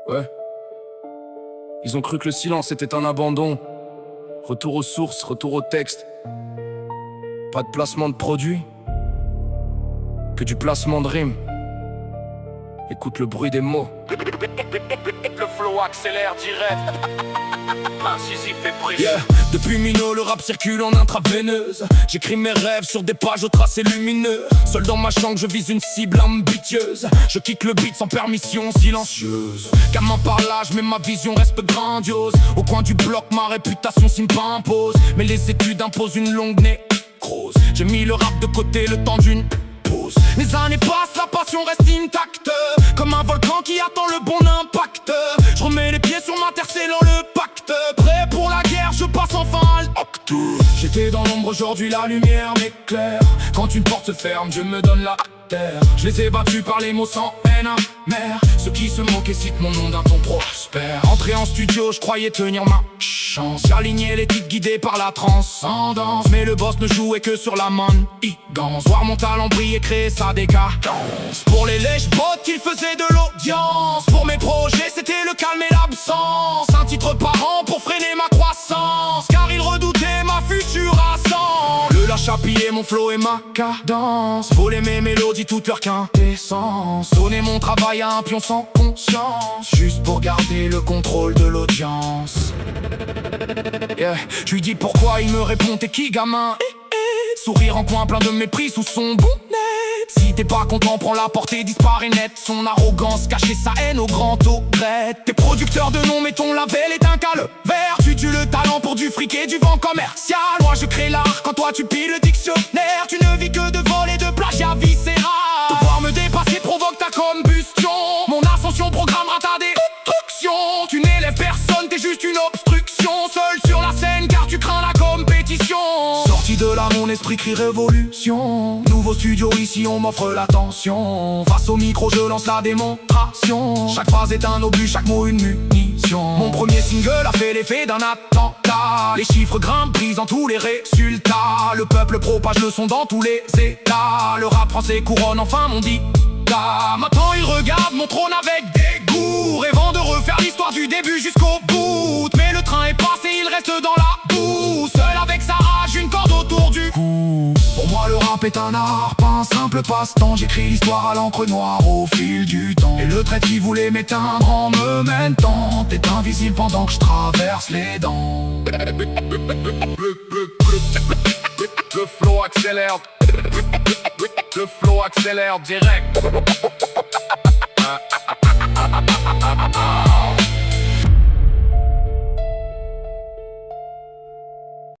Ouais. Ils ont cru que le silence était un abandon. Retour aux sources, retour au texte. Pas de placement de produit, que du placement de rimes. Écoute le bruit des mots. Le flow accélère direct. Incisif et précis. Yeah. Depuis Mino, le rap circule en intraveineuse. J'écris mes rêves sur des pages au tracé lumineux. Seul dans ma chambre, je vise une cible ambitieuse. Je kick le beat sans permission silencieuse. Gamin par l'âge, mais ma vision reste grandiose. Au coin du bloc, ma réputation s'y impose. Mais les études imposent une longue nécrose. J'ai mis le rap de côté le temps d'une pause. Les années passent, la passion reste intacte. Comme un volcan qui attend le bon impact. Je remets les pieds sur ma terre, scellant le pacte. Prêt pour la guerre, je passe enfin à l'acte. J'étais dans l'ombre, aujourd'hui la lumière m'éclaire. Quand une porte se ferme, Dieu me donne la terre. Je les ai battus par les mots sans haine amère. Ceux qui se moquaient citent mon nom d'un ton prospère. Entré en studio, je croyais tenir ma chance. J'alignais les titres guidés par la transcendance. Mais le boss ne jouait que sur la manigance. Voir mon talent briller, créer sa décadence. Pour les lèche-bottes, il faisait de l'audience. Pour mes projets, c'était le calme et l'absence. Un titre par an pour freiner ma croissance. Car il redoutait ma future ascente. Le lâche à piller mon flow et ma cadence. Voler mes mélodies, toute leur quintessence. Donner mon travail à un pion sans conscience. Juste pour garder le contrôle de l'audience. Yeah. Je lui dis pourquoi, il me répond t'es qui gamin? Sourire en coin plein de mépris sous son bonnet. Si t'es pas content, prends la portée, disparaît net. Son arrogance cachait sa haine au grand regret. T'es producteur de nom, mais ton label est un calvaire. Tu tues le talent pour du fric et du vent commercial. Moi je crée l'art, quand toi tu piles le dictionnaire. Tu ne vis que de vol et de plagiat viscéral. Devoir me dépasser provoque ta combustion. Mon ascension programmera ta destruction. Tu n'élèves personne, t'es juste une obstruction. Seul sur la scène car tu crains la compétition. Sorti de là, mon esprit crie révolution. Nouveau studio, ici on m'offre l'attention. Face au micro, je lance la démonstration. Chaque phrase est un obus, chaque mot une munition. Mon premier single a fait l'effet d'un attentat. Les chiffres grimpent, brisant tous les résultats. Le peuple propage le son dans tous les états. Le rap français couronne enfin mon dictat. Maintenant il regarde mon trône avec dégoût, rêvant de refaire l'histoire du début jusqu'au bout. Mais le train est passé, il reste dans la boue. Seul avec sa rage, une corde autour du cou. Pour moi le rap est un art, pas un simple passe-temps. J'écris l'histoire à l'encre noire au fil du temps. Et le trait qui voulait m'éteindre en me mentant est invisible pendant que je traverse les dents. Le flow accélère. Le flow accélère direct.